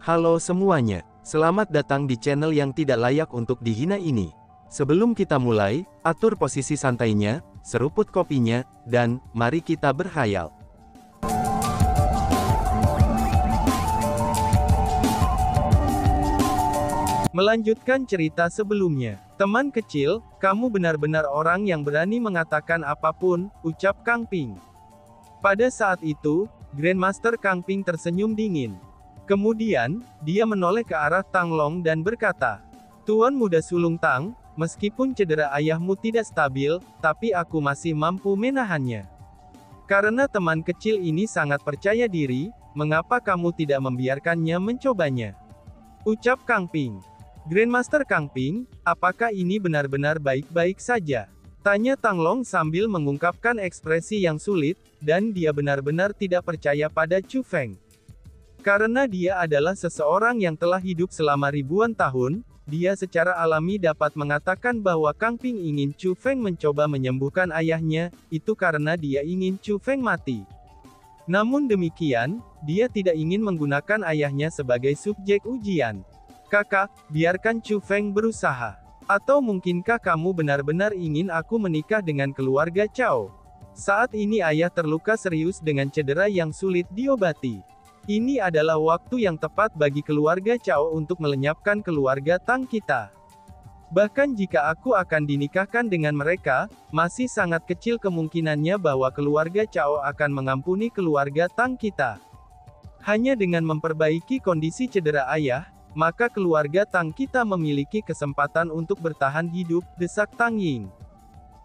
Halo semuanya, selamat datang di channel yang tidak layak untuk dihina ini. Sebelum kita mulai, atur posisi santainya, seruput kopinya, dan mari kita berkhayal. Melanjutkan cerita sebelumnya. Teman kecil, kamu benar-benar orang yang berani mengatakan apapun, ucap Kang Ping. Pada saat itu, Grandmaster Kang Ping tersenyum dingin. Kemudian, dia menoleh ke arah Tang Long dan berkata, "Tuan Muda Sulung Tang, meskipun cedera ayahmu tidak stabil, tapi aku masih mampu menahannya. Karena teman kecil ini sangat percaya diri, mengapa kamu tidak membiarkannya mencobanya?" Ucap Kang Ping. "Grandmaster Kang Ping, apakah ini benar-benar baik-baik saja?" Tanya Tang Long sambil mengungkapkan ekspresi yang sulit, dan dia benar-benar tidak percaya pada Chu Feng. Karena dia adalah seseorang yang telah hidup selama ribuan tahun, dia secara alami dapat mengatakan bahwa Kang Ping ingin Chu Feng mencoba menyembuhkan ayahnya, itu karena dia ingin Chu Feng mati. Namun demikian, dia tidak ingin menggunakan ayahnya sebagai subjek ujian. "Kakak, biarkan Chu Feng berusaha. Atau mungkinkah kamu benar-benar ingin aku menikah dengan keluarga Cao? Saat ini ayah terluka serius dengan cedera yang sulit diobati. Ini adalah waktu yang tepat bagi keluarga Cao untuk melenyapkan keluarga Tang kita. Bahkan jika aku akan dinikahkan dengan mereka, masih sangat kecil kemungkinannya bahwa keluarga Cao akan mengampuni keluarga Tang kita. Hanya dengan memperbaiki kondisi cedera ayah, maka keluarga Tang kita memiliki kesempatan untuk bertahan hidup," desak Tang Ying.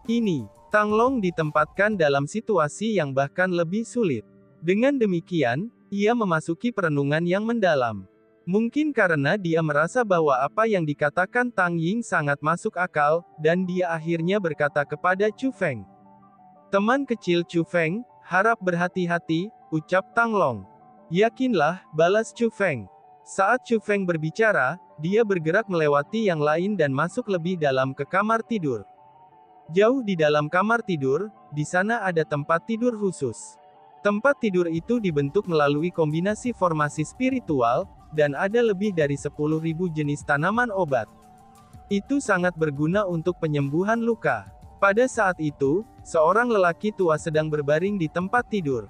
Ini, Tang Long ditempatkan dalam situasi yang bahkan lebih sulit. Dengan demikian, ia memasuki perenungan yang mendalam. Mungkin karena dia merasa bahwa apa yang dikatakan Tang Ying sangat masuk akal, dan dia akhirnya berkata kepada Chu Feng. "Teman kecil Chu Feng, harap berhati-hati," ucap Tang Long. "Yakinlah," balas Chu Feng. Saat Chu Feng berbicara, dia bergerak melewati yang lain dan masuk lebih dalam ke kamar tidur. Jauh di dalam kamar tidur, di sana ada tempat tidur khusus. Tempat tidur itu dibentuk melalui kombinasi formasi spiritual, dan ada lebih dari 10.000 jenis tanaman obat. Itu sangat berguna untuk penyembuhan luka. Pada saat itu, seorang lelaki tua sedang berbaring di tempat tidur.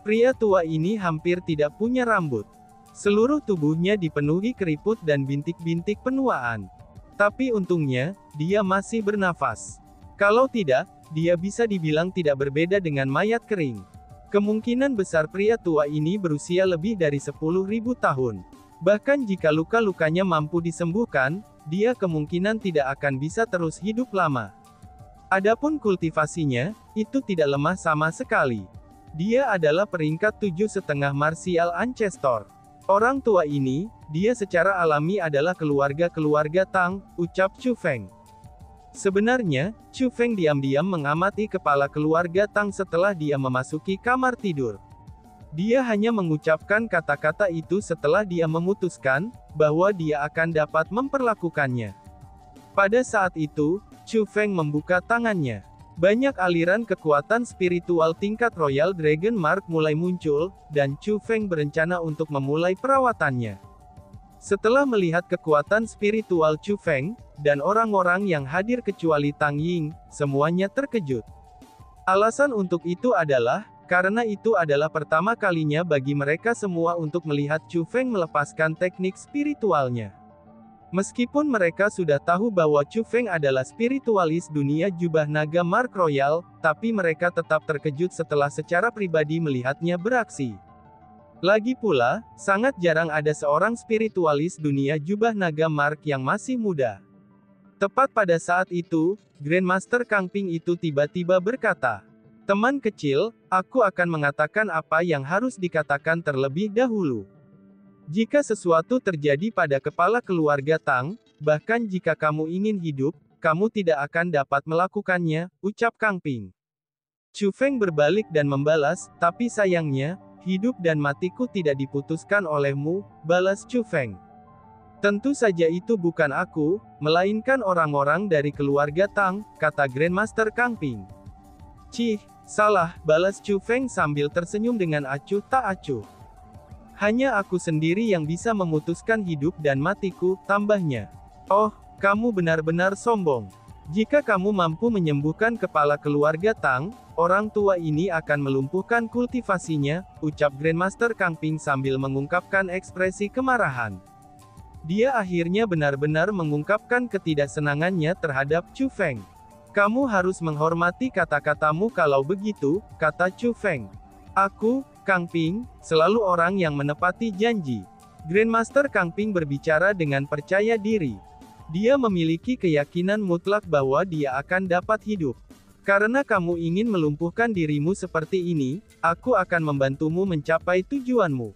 Pria tua ini hampir tidak punya rambut. Seluruh tubuhnya dipenuhi keriput dan bintik-bintik penuaan. Tapi untungnya, dia masih bernafas. Kalau tidak, dia bisa dibilang tidak berbeda dengan mayat kering. Kemungkinan besar pria tua ini berusia lebih dari 10.000 tahun. Bahkan jika luka-lukanya mampu disembuhkan, dia kemungkinan tidak akan bisa terus hidup lama. Adapun kultivasinya, itu tidak lemah sama sekali. Dia adalah peringkat 7,5 martial ancestor. Orang tua ini, dia secara alami adalah keluarga Tang, ucap Chu Feng. Sebenarnya, Chu Feng diam-diam mengamati kepala keluarga Tang setelah dia memasuki kamar tidur. Dia hanya mengucapkan kata-kata itu setelah dia memutuskan bahwa dia akan dapat memperlakukannya. Pada saat itu, Chu Feng membuka tangannya. Banyak aliran kekuatan spiritual tingkat Royal Dragon Mark mulai muncul, dan Chu Feng berencana untuk memulai perawatannya. Setelah melihat kekuatan spiritual Chu Feng, dan orang-orang yang hadir kecuali Tang Ying, semuanya terkejut. Alasan untuk itu adalah, karena itu adalah pertama kalinya bagi mereka semua untuk melihat Chu Feng melepaskan teknik spiritualnya. Meskipun mereka sudah tahu bahwa Chu Feng adalah spiritualis dunia jubah naga Mark Royal, tapi mereka tetap terkejut setelah secara pribadi melihatnya beraksi. Lagi pula, sangat jarang ada seorang spiritualis dunia jubah naga Mark yang masih muda. Tepat pada saat itu, Grandmaster Kang Ping itu tiba-tiba berkata, "Teman kecil, aku akan mengatakan apa yang harus dikatakan terlebih dahulu. Jika sesuatu terjadi pada kepala keluarga Tang, bahkan jika kamu ingin hidup, kamu tidak akan dapat melakukannya," ucap Kang Ping. Chu Feng berbalik dan membalas, "Tapi sayangnya, hidup dan matiku tidak diputuskan olehmu," balas Chu Feng. "Tentu saja itu bukan aku, melainkan orang-orang dari keluarga Tang," kata Grandmaster Kang Ping. "Cih, salah," balas Chu Feng sambil tersenyum dengan acuh tak acuh. Hanya aku sendiri yang bisa memutuskan hidup dan matiku, tambahnya. Oh, kamu benar-benar sombong. Jika kamu mampu menyembuhkan kepala keluarga Tang, orang tua ini akan melumpuhkan kultivasinya, ucap Grandmaster Kang Ping sambil mengungkapkan ekspresi kemarahan. Dia akhirnya benar-benar mengungkapkan ketidaksenangannya terhadap Chu Feng. Kamu harus menghormati kata-katamu kalau begitu, kata Chu Feng. Aku, Kang Ping, selalu orang yang menepati janji. Grandmaster Kang Ping berbicara dengan percaya diri. Dia memiliki keyakinan mutlak bahwa dia akan dapat hidup. Karena kamu ingin melumpuhkan dirimu seperti ini, aku akan membantumu mencapai tujuanmu.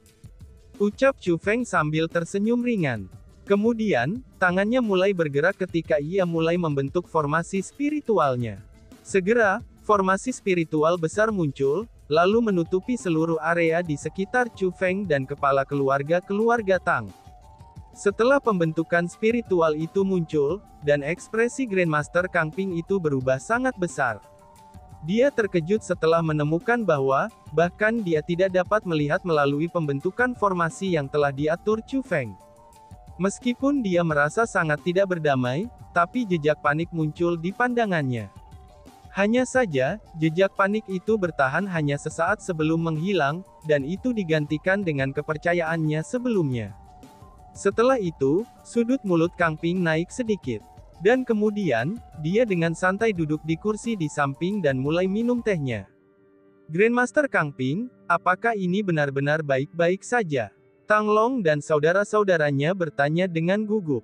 Ucap Chu Feng sambil tersenyum ringan. Kemudian, tangannya mulai bergerak ketika ia mulai membentuk formasi spiritualnya. Segera, formasi spiritual besar muncul, lalu menutupi seluruh area di sekitar Chu Feng dan kepala keluarga Tang. Setelah pembentukan spiritual itu muncul, dan ekspresi Grandmaster Kang Ping itu berubah sangat besar. Dia terkejut setelah menemukan bahwa, bahkan dia tidak dapat melihat melalui pembentukan formasi yang telah diatur Chu Feng. Meskipun dia merasa sangat tidak berdamai, tapi jejak panik muncul di pandangannya. Hanya saja, jejak panik itu bertahan hanya sesaat sebelum menghilang, dan itu digantikan dengan kepercayaannya sebelumnya. Setelah itu, sudut mulut Kang Ping naik sedikit. Dan kemudian, dia dengan santai duduk di kursi di samping dan mulai minum tehnya. Grandmaster Kang Ping, apakah ini benar-benar baik-baik saja? Tang Long dan saudara-saudaranya bertanya dengan gugup.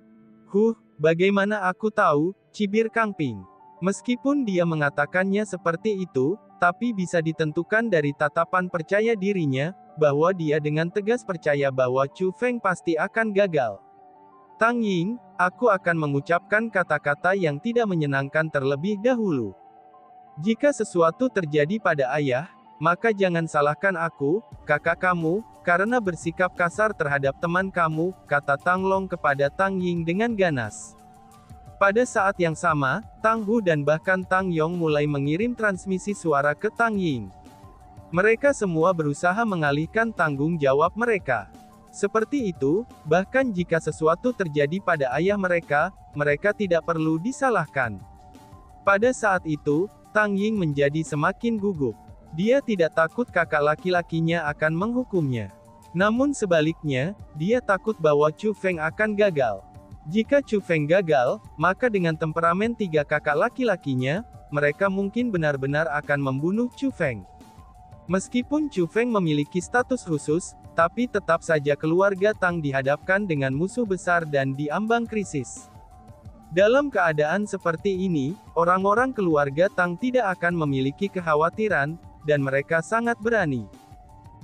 Bagaimana aku tahu, cibir Kang Ping. Meskipun dia mengatakannya seperti itu, tapi bisa ditentukan dari tatapan percaya dirinya, bahwa dia dengan tegas percaya bahwa Chu Feng pasti akan gagal. Tang Ying, aku akan mengucapkan kata-kata yang tidak menyenangkan terlebih dahulu. Jika sesuatu terjadi pada ayah, maka jangan salahkan aku, kakak kamu, karena bersikap kasar terhadap teman kamu, kata Tang Long kepada Tang Ying dengan ganas. Pada saat yang sama, Tang Hu dan bahkan Tang Yong mulai mengirim transmisi suara ke Tang Ying. Mereka semua berusaha mengalihkan tanggung jawab mereka. Seperti itu, bahkan jika sesuatu terjadi pada ayah mereka, mereka tidak perlu disalahkan. Pada saat itu, Tang Ying menjadi semakin gugup. Dia tidak takut kakak laki-lakinya akan menghukumnya. Namun sebaliknya, dia takut bahwa Chu Feng akan gagal. Jika Chu Feng gagal, maka dengan temperamen tiga kakak laki-lakinya, mereka mungkin benar-benar akan membunuh Chu Feng. Meskipun Chu Feng memiliki status khusus, tapi tetap saja keluarga Tang dihadapkan dengan musuh besar dan diambang krisis. Dalam keadaan seperti ini, orang-orang keluarga Tang tidak akan memiliki kekhawatiran, dan mereka sangat berani.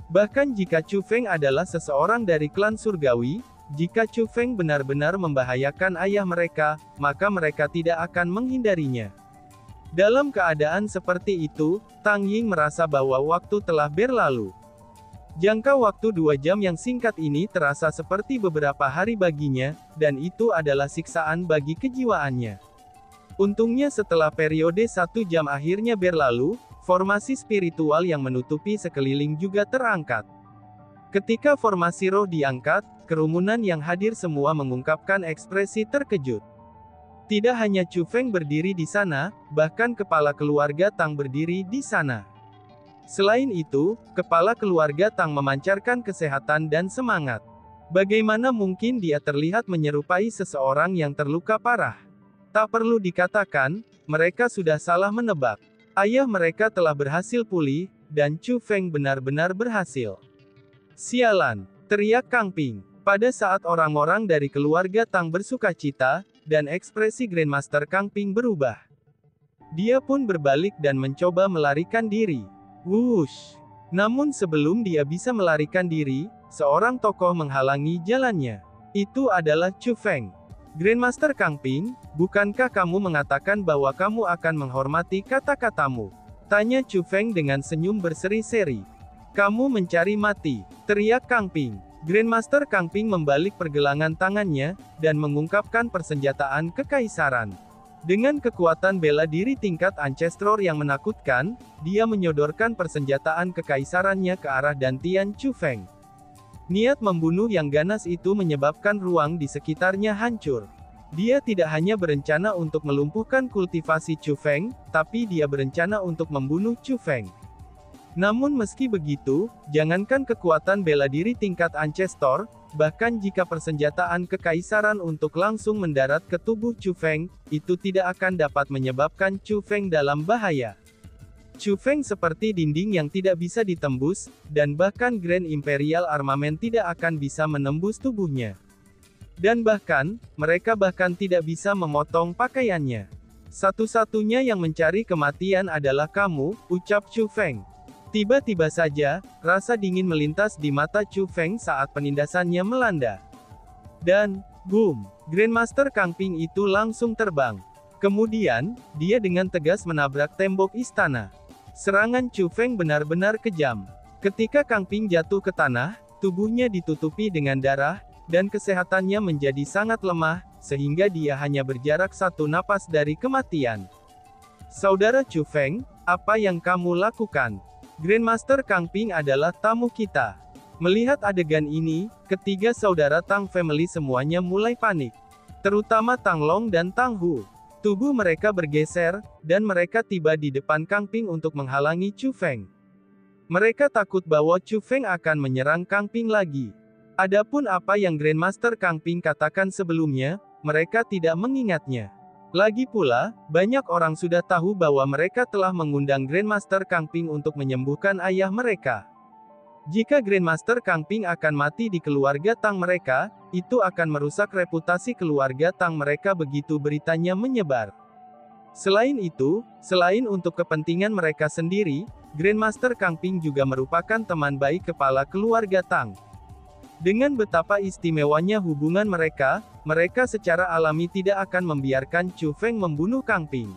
Bahkan jika Chu Feng adalah seseorang dari klan surgawi, jika Chu Feng benar-benar membahayakan ayah mereka, maka mereka tidak akan menghindarinya. Dalam keadaan seperti itu, Tang Ying merasa bahwa waktu telah berlalu. Jangka waktu 2 jam yang singkat ini terasa seperti beberapa hari baginya, dan itu adalah siksaan bagi kejiwaannya. Untungnya setelah periode 1 jam akhirnya berlalu, formasi spiritual yang menutupi sekeliling juga terangkat. Ketika formasi roh diangkat, kerumunan yang hadir semua mengungkapkan ekspresi terkejut. Tidak hanya Chu Feng berdiri di sana, bahkan kepala keluarga Tang berdiri di sana. Selain itu, kepala keluarga Tang memancarkan kesehatan dan semangat. Bagaimana mungkin dia terlihat menyerupai seseorang yang terluka parah? Tak perlu dikatakan, mereka sudah salah menebak. Ayah mereka telah berhasil pulih, dan Chu Feng benar-benar berhasil. Sialan, teriak Kang Ping. Pada saat orang-orang dari keluarga Tang bersukacita, dan ekspresi Grandmaster Kang Ping berubah. Dia pun berbalik dan mencoba melarikan diri. Wush! Namun sebelum dia bisa melarikan diri, seorang tokoh menghalangi jalannya. Itu adalah Chu Feng. Grandmaster Kang Ping, bukankah kamu mengatakan bahwa kamu akan menghormati kata-katamu? Tanya Chu Feng dengan senyum berseri-seri. Kamu mencari mati, teriak Kang Ping. Grandmaster Kang Ping membalik pergelangan tangannya, dan mengungkapkan persenjataan kekaisaran. Dengan kekuatan bela diri tingkat ancestral yang menakutkan, dia menyodorkan persenjataan kekaisarannya ke arah dantian Chu Feng. Niat membunuh yang ganas itu menyebabkan ruang di sekitarnya hancur. Dia tidak hanya berencana untuk melumpuhkan kultivasi Chu Feng, tapi dia berencana untuk membunuh Chu Feng. Namun meski begitu, jangankan kekuatan bela diri tingkat Ancestor, bahkan jika persenjataan kekaisaran untuk langsung mendarat ke tubuh Chu Feng, itu tidak akan dapat menyebabkan Chu Feng dalam bahaya. Chu Feng seperti dinding yang tidak bisa ditembus, dan bahkan Grand Imperial Armament tidak akan bisa menembus tubuhnya. Dan bahkan, mereka bahkan tidak bisa memotong pakaiannya. Satu-satunya yang mencari kematian adalah kamu, ucap Chu Feng. Tiba-tiba saja, rasa dingin melintas di mata Chu Feng saat penindasannya melanda. Dan, boom, Grandmaster Kang Ping itu langsung terbang. Kemudian, dia dengan tegas menabrak tembok istana. Serangan Chu Feng benar-benar kejam. Ketika Kang Ping jatuh ke tanah, tubuhnya ditutupi dengan darah, dan kesehatannya menjadi sangat lemah, sehingga dia hanya berjarak satu napas dari kematian. Saudara Chu Feng, apa yang kamu lakukan? Grandmaster Kang Ping adalah tamu kita. Melihat adegan ini, ketiga saudara Tang Family semuanya mulai panik. Terutama Tang Long dan Tang Hu. Tubuh mereka bergeser, dan mereka tiba di depan Kang Ping untuk menghalangi Chu Feng. Mereka takut bahwa Chu Feng akan menyerang Kang Ping lagi. Adapun apa yang Grandmaster Kang Ping katakan sebelumnya, mereka tidak mengingatnya. Lagi pula, banyak orang sudah tahu bahwa mereka telah mengundang Grandmaster Kang Ping untuk menyembuhkan ayah mereka. Jika Grandmaster Kang Ping akan mati di keluarga Tang mereka, itu akan merusak reputasi keluarga Tang mereka begitu beritanya menyebar. Selain itu, selain untuk kepentingan mereka sendiri, Grandmaster Kang Ping juga merupakan teman baik kepala keluarga Tang. Dengan betapa istimewanya hubungan mereka, mereka secara alami tidak akan membiarkan Chu Feng membunuh Kang Ping.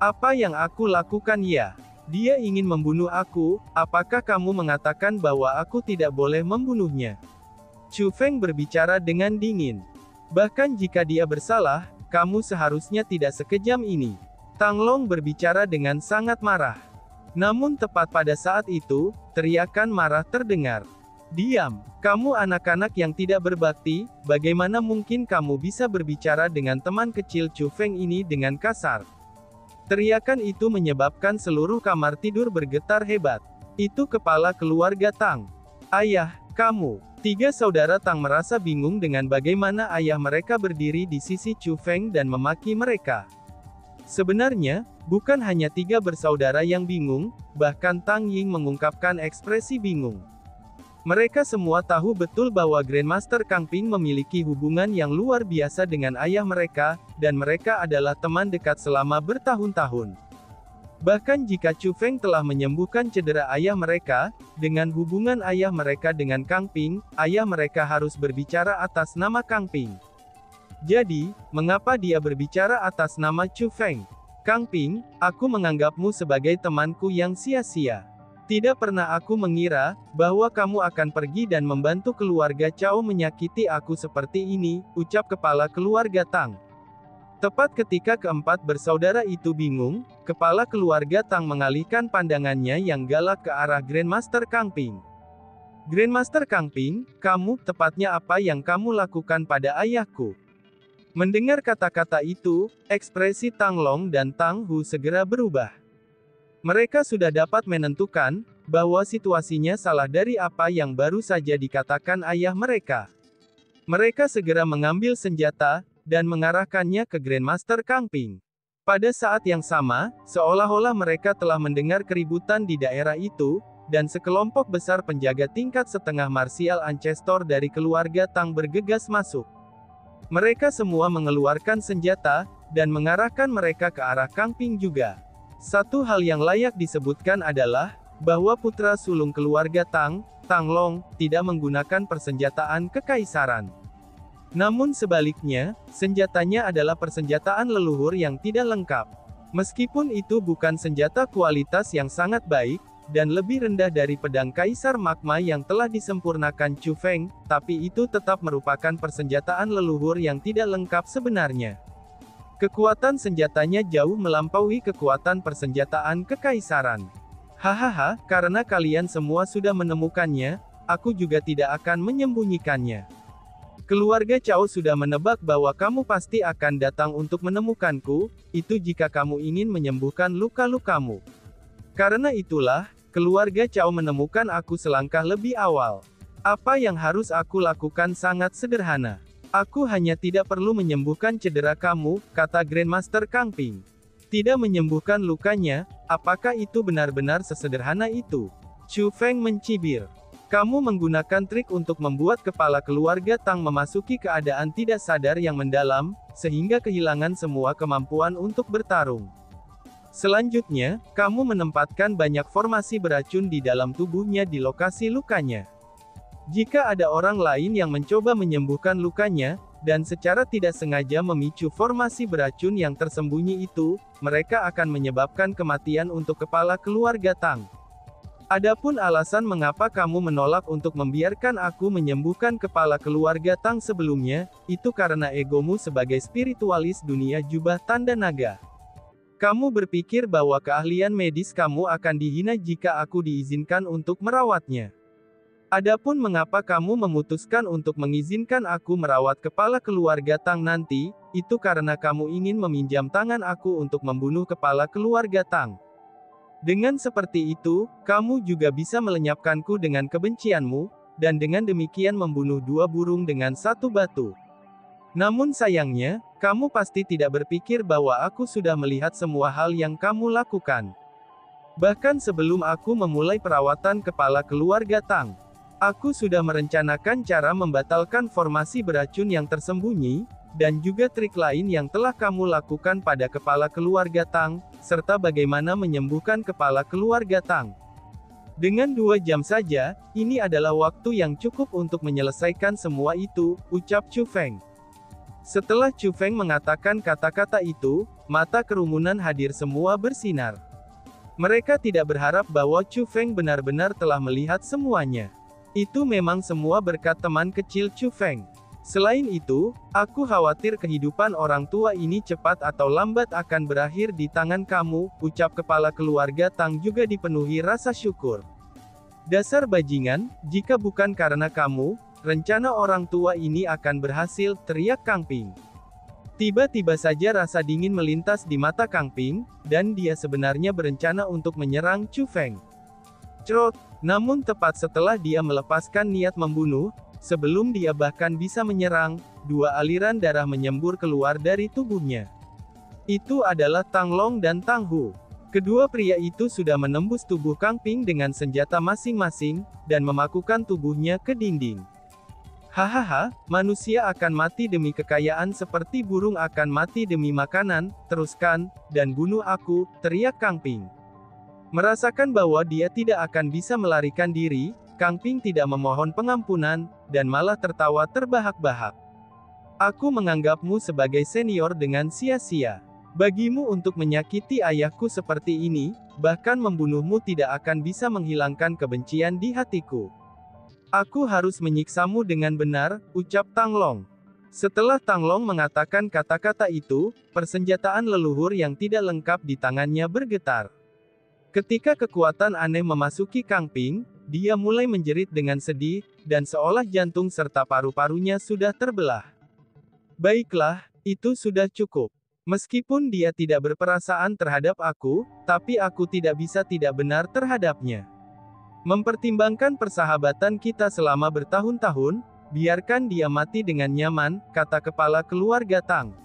Apa yang aku lakukan ya? Dia ingin membunuh aku, apakah kamu mengatakan bahwa aku tidak boleh membunuhnya? Chu Feng berbicara dengan dingin. Bahkan jika dia bersalah, kamu seharusnya tidak sekejam ini. Tang Long berbicara dengan sangat marah. Namun tepat pada saat itu, teriakan marah terdengar. Diam, kamu anak-anak yang tidak berbakti, bagaimana mungkin kamu bisa berbicara dengan teman kecil Chu Feng ini dengan kasar? Teriakan itu menyebabkan seluruh kamar tidur bergetar hebat. Itu kepala keluarga Tang. Ayah, kamu. Tiga saudara Tang merasa bingung dengan bagaimana ayah mereka berdiri di sisi Chu Feng dan memaki mereka. Sebenarnya, bukan hanya tiga bersaudara yang bingung, bahkan Tang Ying mengungkapkan ekspresi bingung. Mereka semua tahu betul bahwa Grandmaster Kang Ping memiliki hubungan yang luar biasa dengan ayah mereka, dan mereka adalah teman dekat selama bertahun-tahun. Bahkan jika Chu Feng telah menyembuhkan cedera ayah mereka, dengan hubungan ayah mereka dengan Kang Ping, ayah mereka harus berbicara atas nama Kang Ping. Jadi, mengapa dia berbicara atas nama Chu Feng? Kang Ping, aku menganggapmu sebagai temanku yang sia-sia. Tidak pernah aku mengira, bahwa kamu akan pergi dan membantu keluarga Cao menyakiti aku seperti ini, ucap kepala keluarga Tang. Tepat ketika keempat bersaudara itu bingung, kepala keluarga Tang mengalihkan pandangannya yang galak ke arah Grandmaster Kang Ping. Grandmaster Kang Ping, kamu, tepatnya apa yang kamu lakukan pada ayahku? Mendengar kata-kata itu, ekspresi Tang Long dan Tang Hu segera berubah. Mereka sudah dapat menentukan, bahwa situasinya salah dari apa yang baru saja dikatakan ayah mereka. Mereka segera mengambil senjata, dan mengarahkannya ke Grandmaster Kang Ping. Pada saat yang sama, seolah-olah mereka telah mendengar keributan di daerah itu, dan sekelompok besar penjaga tingkat setengah martial Ancestor dari keluarga Tang bergegas masuk. Mereka semua mengeluarkan senjata, dan mengarahkan mereka ke arah Kang Ping juga. Satu hal yang layak disebutkan adalah, bahwa putra sulung keluarga Tang, Tang Long, tidak menggunakan persenjataan kekaisaran. Namun sebaliknya, senjatanya adalah persenjataan leluhur yang tidak lengkap. Meskipun itu bukan senjata kualitas yang sangat baik, dan lebih rendah dari pedang Kaisar Magma yang telah disempurnakan Chu Feng, tapi itu tetap merupakan persenjataan leluhur yang tidak lengkap sebenarnya. Kekuatan senjatanya jauh melampaui kekuatan persenjataan kekaisaran. Hahaha, karena kalian semua sudah menemukannya, aku juga tidak akan menyembunyikannya. Keluarga Cao sudah menebak bahwa kamu pasti akan datang untuk menemukanku, itu jika kamu ingin menyembuhkan luka-lukamu. Karena itulah, keluarga Cao menemukan aku selangkah lebih awal. Apa yang harus aku lakukan sangat sederhana. Aku hanya tidak perlu menyembuhkan cedera kamu, kata Grandmaster Kang Ping. Tidak menyembuhkan lukanya, apakah itu benar-benar sesederhana itu? Chu Feng mencibir. Kamu menggunakan trik untuk membuat kepala keluarga Tang memasuki keadaan tidak sadar yang mendalam, sehingga kehilangan semua kemampuan untuk bertarung. Selanjutnya, kamu menempatkan banyak formasi beracun di dalam tubuhnya di lokasi lukanya. Jika ada orang lain yang mencoba menyembuhkan lukanya, dan secara tidak sengaja memicu formasi beracun yang tersembunyi itu, mereka akan menyebabkan kematian untuk kepala keluarga Tang. Adapun alasan mengapa kamu menolak untuk membiarkan aku menyembuhkan kepala keluarga Tang sebelumnya, itu karena egomu sebagai spiritualis dunia jubah tanda naga. Kamu berpikir bahwa keahlian medis kamu akan dihina jika aku diizinkan untuk merawatnya. Adapun mengapa kamu memutuskan untuk mengizinkan aku merawat kepala keluarga Tang nanti, itu karena kamu ingin meminjam tangan aku untuk membunuh kepala keluarga Tang. Dengan seperti itu, kamu juga bisa melenyapkanku dengan kebencianmu, dan dengan demikian membunuh dua burung dengan satu batu. Namun sayangnya, kamu pasti tidak berpikir bahwa aku sudah melihat semua hal yang kamu lakukan. Bahkan sebelum aku memulai perawatan kepala keluarga Tang, aku sudah merencanakan cara membatalkan formasi beracun yang tersembunyi, dan juga trik lain yang telah kamu lakukan pada kepala keluarga Tang, serta bagaimana menyembuhkan kepala keluarga Tang. Dengan 2 jam saja, ini adalah waktu yang cukup untuk menyelesaikan semua itu, ucap Chu Feng. Setelah Chu Feng mengatakan kata-kata itu, mata kerumunan hadir semua bersinar. Mereka tidak berharap bahwa Chu Feng benar-benar telah melihat semuanya. Itu memang semua berkat teman kecil Chu Feng. Selain itu, aku khawatir kehidupan orang tua ini cepat atau lambat akan berakhir di tangan kamu, ucap kepala keluarga Tang juga dipenuhi rasa syukur. Dasar bajingan, jika bukan karena kamu, rencana orang tua ini akan berhasil, teriak Kang Ping. Tiba-tiba saja rasa dingin melintas di mata Kang Ping, dan dia sebenarnya berencana untuk menyerang Chu Feng. Crot, namun tepat setelah dia melepaskan niat membunuh, sebelum dia bahkan bisa menyerang, 2 aliran darah menyembur keluar dari tubuhnya. Itu adalah Tang Long dan Tang Hu. Kedua pria itu sudah menembus tubuh Kang Ping dengan senjata masing-masing, dan memakukan tubuhnya ke dinding. Hahaha, manusia akan mati demi kekayaan seperti burung akan mati demi makanan, teruskan, dan bunuh aku, teriak Kang Ping. Merasakan bahwa dia tidak akan bisa melarikan diri, Kang Ping tidak memohon pengampunan, dan malah tertawa terbahak-bahak. Aku menganggapmu sebagai senior dengan sia-sia. Bagimu untuk menyakiti ayahku seperti ini, bahkan membunuhmu tidak akan bisa menghilangkan kebencian di hatiku. Aku harus menyiksamu dengan benar, ucap Tang Long. Setelah Tang Long mengatakan kata-kata itu, persenjataan leluhur yang tidak lengkap di tangannya bergetar. Ketika kekuatan aneh memasuki Kang Ping, dia mulai menjerit dengan sedih, dan seolah jantung serta paru-parunya sudah terbelah. Baiklah, itu sudah cukup. Meskipun dia tidak berperasaan terhadap aku, tapi aku tidak bisa tidak benar terhadapnya. Mempertimbangkan persahabatan kita selama bertahun-tahun, biarkan dia mati dengan nyaman, kata kepala keluarga Tang.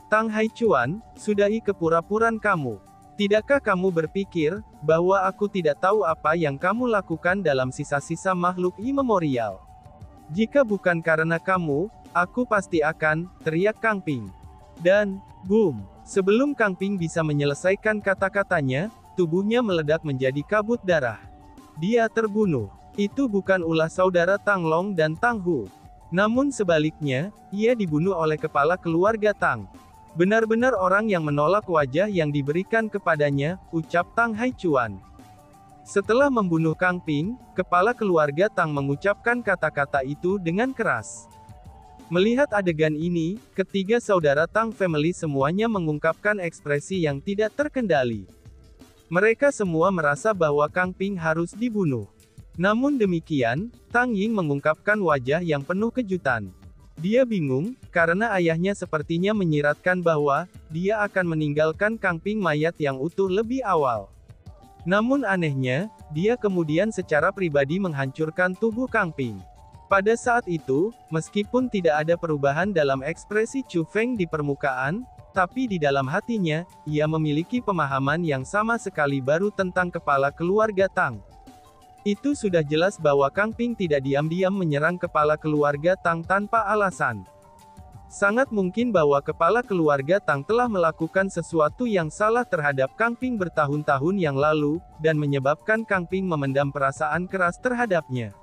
Tang Haichuan, sudahi kepura-puran kamu. Tidakkah kamu berpikir, bahwa aku tidak tahu apa yang kamu lakukan dalam sisa-sisa makhluk imemorial? Jika bukan karena kamu, aku pasti akan, teriak Kang Ping. Dan, boom, sebelum Kang Ping bisa menyelesaikan kata-katanya, tubuhnya meledak menjadi kabut darah. Dia terbunuh. Itu bukan ulah saudara Tang Long dan Tang Hu. Namun sebaliknya, ia dibunuh oleh kepala keluarga Tang. Benar-benar orang yang menolak wajah yang diberikan kepadanya, ucap Tang Haichuan. Setelah membunuh Kang Ping, kepala keluarga Tang mengucapkan kata-kata itu dengan keras. Melihat adegan ini, ketiga saudara Tang family semuanya mengungkapkan ekspresi yang tidak terkendali. Mereka semua merasa bahwa Kang Ping harus dibunuh. Namun demikian, Tang Ying mengungkapkan wajah yang penuh kejutan. Dia bingung, karena ayahnya sepertinya menyiratkan bahwa, dia akan meninggalkan Kang Ping mayat yang utuh lebih awal. Namun anehnya, dia kemudian secara pribadi menghancurkan tubuh Kang Ping. Pada saat itu, meskipun tidak ada perubahan dalam ekspresi Chu Feng di permukaan, tapi di dalam hatinya, ia memiliki pemahaman yang sama sekali baru tentang kepala keluarga Tang. Itu sudah jelas bahwa Kang Ping tidak diam-diam menyerang kepala keluarga Tang tanpa alasan. Sangat mungkin bahwa kepala keluarga Tang telah melakukan sesuatu yang salah terhadap Kang Ping bertahun-tahun yang lalu, dan menyebabkan Kang Ping memendam perasaan keras terhadapnya.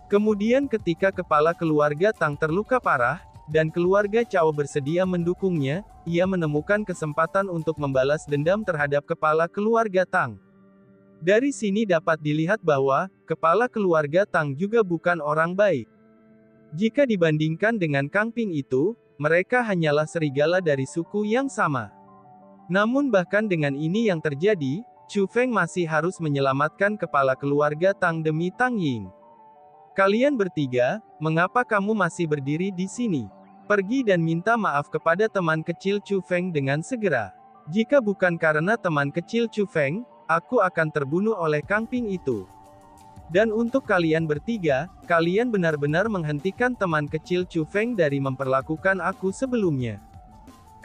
Kemudian ketika kepala keluarga Tang terluka parah, dan keluarga Cao bersedia mendukungnya, ia menemukan kesempatan untuk membalas dendam terhadap kepala keluarga Tang. Dari sini dapat dilihat bahwa, kepala keluarga Tang juga bukan orang baik. Jika dibandingkan dengan Kang Ping itu, mereka hanyalah serigala dari suku yang sama. Namun bahkan dengan ini yang terjadi, Chu Feng masih harus menyelamatkan kepala keluarga Tang demi Tang Ying. Kalian bertiga, mengapa kamu masih berdiri di sini? Pergi dan minta maaf kepada teman kecil Chu Feng dengan segera. Jika bukan karena teman kecil Chu Feng, aku akan terbunuh oleh Kang Ping itu. Dan untuk kalian bertiga, kalian benar-benar menghentikan teman kecil Chu Feng dari memperlakukan aku sebelumnya.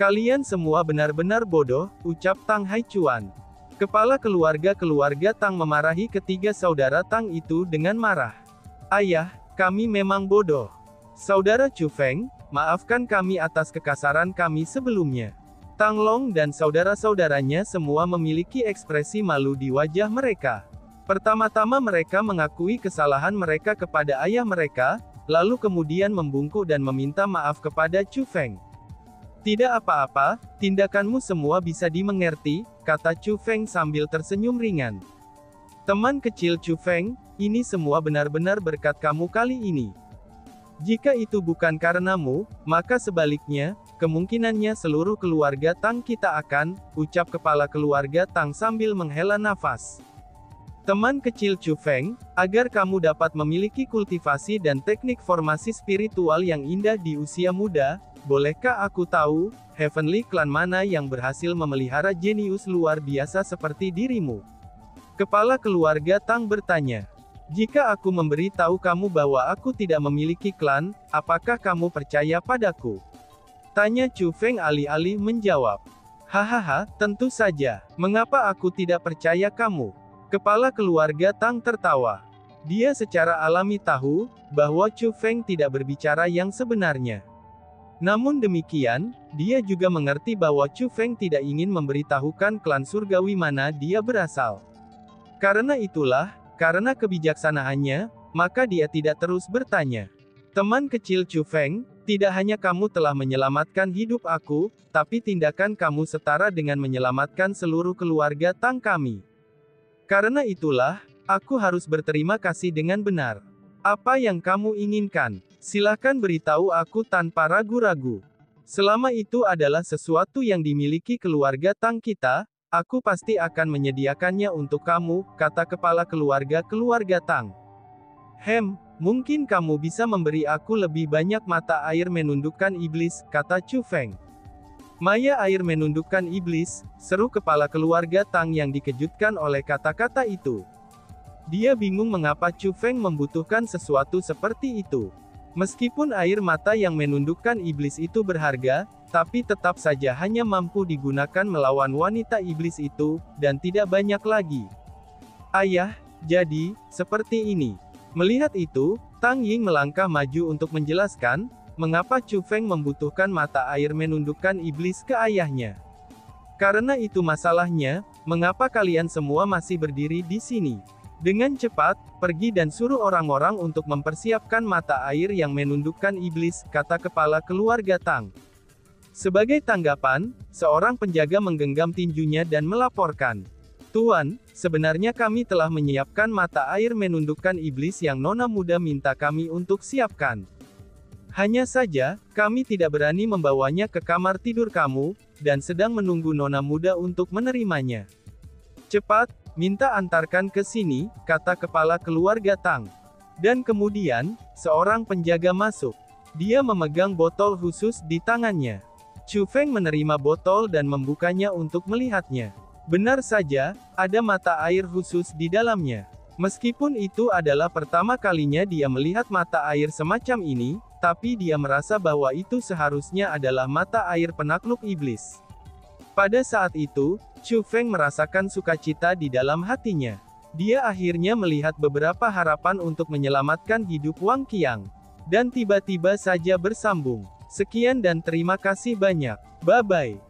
Kalian semua benar-benar bodoh, ucap Tang Haichuan. Kepala keluarga Tang memarahi ketiga saudara Tang itu dengan marah. Ayah, kami memang bodoh. Saudara Chu Feng, maafkan kami atas kekasaran kami sebelumnya. Tang Long dan saudara-saudaranya semua memiliki ekspresi malu di wajah mereka. Pertama-tama mereka mengakui kesalahan mereka kepada ayah mereka, lalu kemudian membungkuk dan meminta maaf kepada Chu Feng. Tidak apa-apa, tindakanmu semua bisa dimengerti, kata Chu Feng sambil tersenyum ringan. Teman kecil Chu Feng, ini semua benar-benar berkat kamu kali ini. Jika itu bukan karenamu, maka sebaliknya, kemungkinannya seluruh keluarga Tang kita akan, ucap kepala keluarga Tang sambil menghela nafas. Teman kecil Chu Feng, agar kamu dapat memiliki kultivasi dan teknik formasi spiritual yang indah di usia muda, bolehkah aku tahu, Heavenly Clan mana yang berhasil memelihara jenius luar biasa seperti dirimu? Kepala keluarga Tang bertanya. Jika aku memberi tahu kamu bahwa aku tidak memiliki klan, apakah kamu percaya padaku? Tanya Chu Feng alih-alih menjawab. Hahaha, tentu saja. Mengapa aku tidak percaya kamu? Kepala keluarga Tang tertawa. Dia secara alami tahu, bahwa Chu Feng tidak berbicara yang sebenarnya. Namun demikian, dia juga mengerti bahwa Chu Feng tidak ingin memberitahukan klan surgawi mana dia berasal. Karena itulah, karena kebijaksanaannya, maka dia tidak terus bertanya. Teman kecil Chu Feng, tidak hanya kamu telah menyelamatkan hidup aku, tapi tindakan kamu setara dengan menyelamatkan seluruh keluarga Tang kami. Karena itulah, aku harus berterima kasih dengan benar. Apa yang kamu inginkan? Silakan beritahu aku tanpa ragu-ragu. Selama itu adalah sesuatu yang dimiliki keluarga Tang kita, aku pasti akan menyediakannya untuk kamu, kata kepala keluarga Tang. Mungkin kamu bisa memberi aku lebih banyak mata air menundukkan iblis, kata Chu Feng. Maya air menundukkan iblis, seru kepala keluarga Tang yang dikejutkan oleh kata-kata itu. Dia bingung mengapa Chu Feng membutuhkan sesuatu seperti itu. Meskipun air mata yang menundukkan iblis itu berharga, tapi tetap saja hanya mampu digunakan melawan wanita iblis itu, dan tidak banyak lagi. Ayah, jadi, seperti ini. Melihat itu, Tang Ying melangkah maju untuk menjelaskan, mengapa Chu Feng membutuhkan mata air menundukkan iblis ke ayahnya. Karena itu masalahnya, mengapa kalian semua masih berdiri di sini? Dengan cepat, pergi dan suruh orang-orang untuk mempersiapkan mata air yang menundukkan iblis, kata kepala keluarga Tang. Sebagai tanggapan, seorang penjaga menggenggam tinjunya dan melaporkan. Tuan, sebenarnya kami telah menyiapkan mata air menundukkan iblis yang nona muda minta kami untuk siapkan. Hanya saja, kami tidak berani membawanya ke kamar tidur kamu, dan sedang menunggu nona muda untuk menerimanya. Cepat, Minta antarkan ke sini, kata kepala keluarga Tang. Dan kemudian, seorang penjaga masuk. Dia memegang botol khusus di tangannya. Chu Feng menerima botol dan membukanya untuk melihatnya. Benar saja, ada mata air khusus di dalamnya. Meskipun itu adalah pertama kalinya dia melihat mata air semacam ini, tapi dia merasa bahwa itu seharusnya adalah mata air penakluk iblis. Pada saat itu, Chu Feng merasakan sukacita di dalam hatinya. Dia akhirnya melihat beberapa harapan untuk menyelamatkan hidup Wang Qiang. Dan tiba-tiba saja bersambung. Sekian dan terima kasih banyak. Bye-bye.